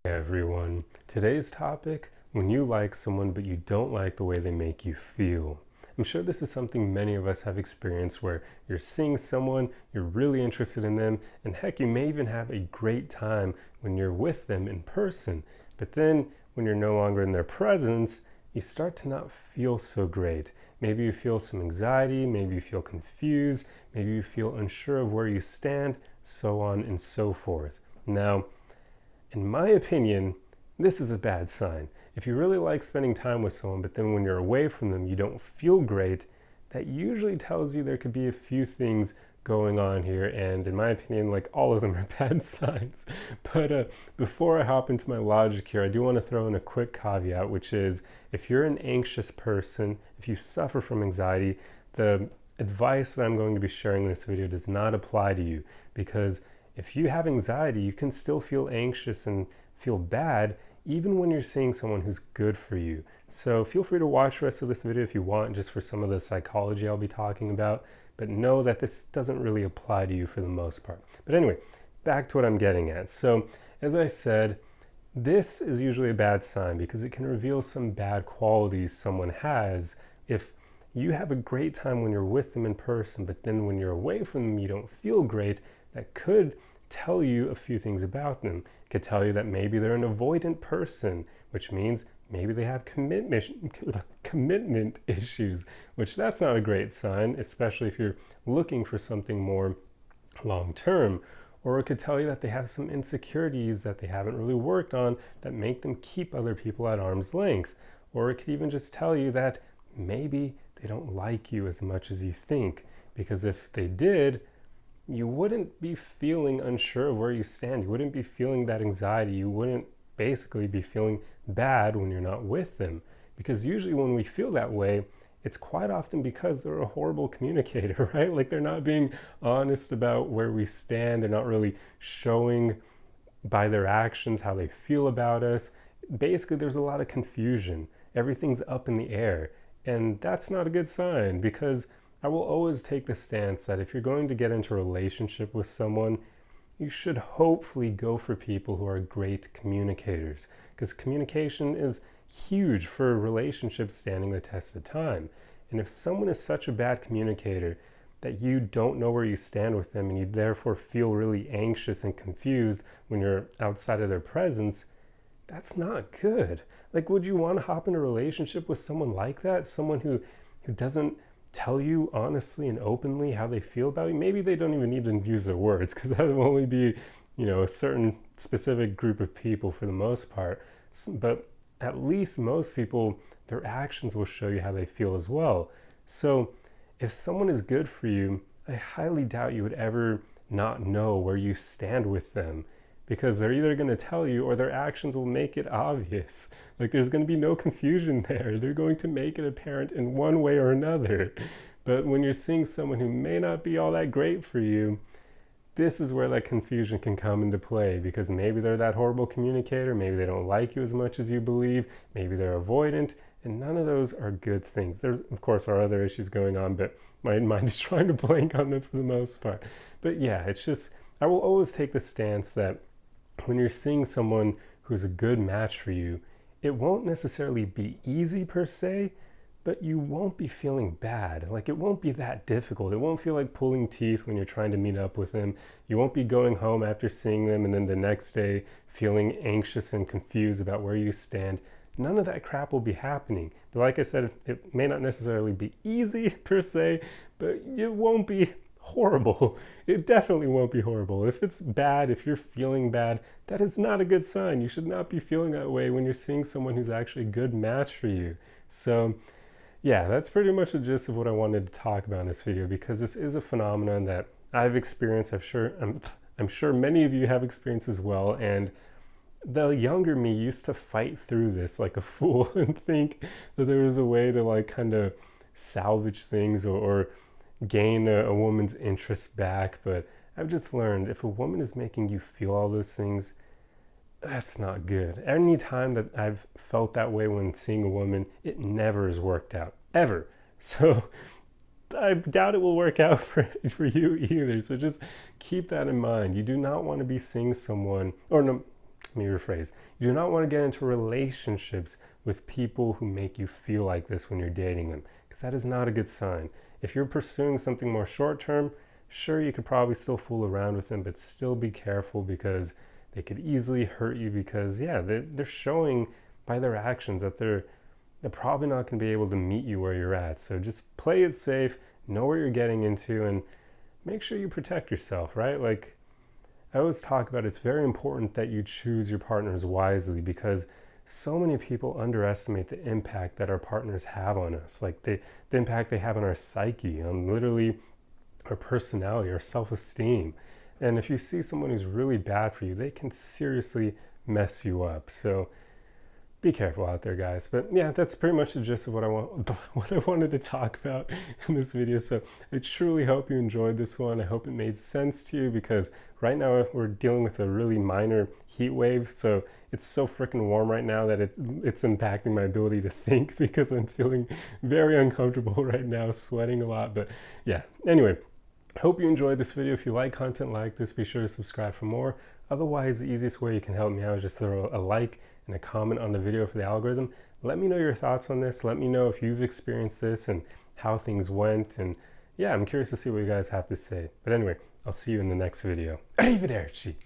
Hey everyone, today's topic, when you like someone but you don't like the way they make you feel. I'm sure this is something many of us have experienced where you're seeing someone, you're really interested in them, and heck, you may even have a great time when you're with them in person. But then when you're no longer in their presence, you start to not feel so great. Maybe you feel some anxiety, maybe you feel confused, maybe you feel unsure of where you stand, so on and so forth. Now, in my opinion, this is a bad sign. If you really like spending time with someone, but then when you're away from them, you don't feel great, that usually tells you there could be a few things going on here. And in my opinion, like all of them are bad signs. But before I hop into my logic here, I do want to throw in a quick caveat, which is if you're an anxious person, if you suffer from anxiety, the advice that I'm going to be sharing in this video does not apply to you, because if you have anxiety, you can still feel anxious and feel bad even when you're seeing someone who's good for you. So feel free to watch the rest of this video if you want, just for some of the psychology I'll be talking about, but know that this doesn't really apply to you for the most part. But anyway, back to what I'm getting at. So as I said, this is usually a bad sign because it can reveal some bad qualities someone has. If you have a great time when you're with them in person, but then when you're away from them, you don't feel great, that could tell you a few things about them. It could tell you that maybe they're an avoidant person, which means maybe they have commitment issues, which that's not a great sign, especially if you're looking for something more long term. Or it could tell you that they have some insecurities that they haven't really worked on that make them keep other people at arm's length. Or it could even just tell you that maybe they don't like you as much as you think, because if they did, you wouldn't be feeling unsure of where you stand. You wouldn't be feeling that anxiety. You wouldn't basically be feeling bad when you're not with them. Because usually when we feel that way, it's quite often because they're a horrible communicator, right? Like they're not being honest about where we stand. They're not really showing by their actions how they feel about us. Basically, there's a lot of confusion. Everything's up in the air. And that's not a good sign, because I will always take the stance that if you're going to get into a relationship with someone, you should hopefully go for people who are great communicators, because communication is huge for relationships standing the test of time. And if someone is such a bad communicator that you don't know where you stand with them and you therefore feel really anxious and confused when you're outside of their presence, that's not good. Like, would you want to hop in a relationship with someone like that? Someone who doesn't tell you honestly and openly how they feel about you? Maybe they don't even need to use their words, because that will only be, a certain specific group of people for the most part. But at least most people, their actions will show you how they feel as well. So if someone is good for you, I highly doubt you would ever not know where you stand with them, because they're either going to tell you or their actions will make it obvious. Like, there's going to be no confusion there. They're going to make it apparent in one way or another. But when you're seeing someone who may not be all that great for you, this is where that confusion can come into play, because maybe they're that horrible communicator, maybe they don't like you as much as you believe, maybe they're avoidant, and none of those are good things. There's, of course, are other issues going on, but my mind is trying to blank on them for the most part. But yeah, it's just, I will always take the stance that when you're seeing someone who's a good match for you, it won't necessarily be easy per se, but you won't be feeling bad. Like, it won't be that difficult. It won't feel like pulling teeth when you're trying to meet up with them. You won't be going home after seeing them and then the next day feeling anxious and confused about where you stand. None of that crap will be happening. But like I said, it may not necessarily be easy per se, but it won't be horrible. It definitely won't be horrible. If it's bad, if you're feeling bad, that is not a good sign. You should not be feeling that way when you're seeing someone who's actually a good match for you. So yeah, that's pretty much the gist of what I wanted to talk about in this video, because this is a phenomenon that I've experienced. I'm sure many of you have experienced as well. And the younger me used to fight through this like a fool and think that there was a way to like kind of salvage things or gain a woman's interest back. But I've just learned, if a woman is making you feel all those things, that's not good. Any time that I've felt that way when seeing a woman, it never has worked out, ever. So I doubt it will work out for you either. So just keep that in mind. You do not want to be seeing someone, or no, let me rephrase. You do not want to get into relationships with people who make you feel like this when you're dating them, because that is not a good sign. If you're pursuing something more short term, sure, you could probably still fool around with them, but still be careful, because they could easily hurt you, because yeah, they're showing by their actions that they're probably not going to be able to meet you where you're at. So just play it safe, know what you're getting into, and make sure you protect yourself, right? Like I always talk about, it's very important that you choose your partners wisely, because so many people underestimate the impact that our partners have on us, like the impact they have on our psyche, on literally our personality, our self-esteem. And if you see someone who's really bad for you, they can seriously mess you up. So be careful out there, guys. But yeah, that's pretty much the gist of what I wanted to talk about in this video. So I truly hope you enjoyed this one. I hope it made sense to you, because right now we're dealing with a really minor heat wave. So it's so freaking warm right now that it's impacting my ability to think, because I'm feeling very uncomfortable right now, sweating a lot. But yeah, anyway, hope you enjoyed this video. If you like content like this, be sure to subscribe for more. Otherwise, the easiest way you can help me out is just throw a like and a comment on the video for the algorithm. Let me know your thoughts on this. Let me know if you've experienced this and how things went. And yeah, I'm curious to see what you guys have to say. But anyway, I'll see you in the next video. Arrivederci.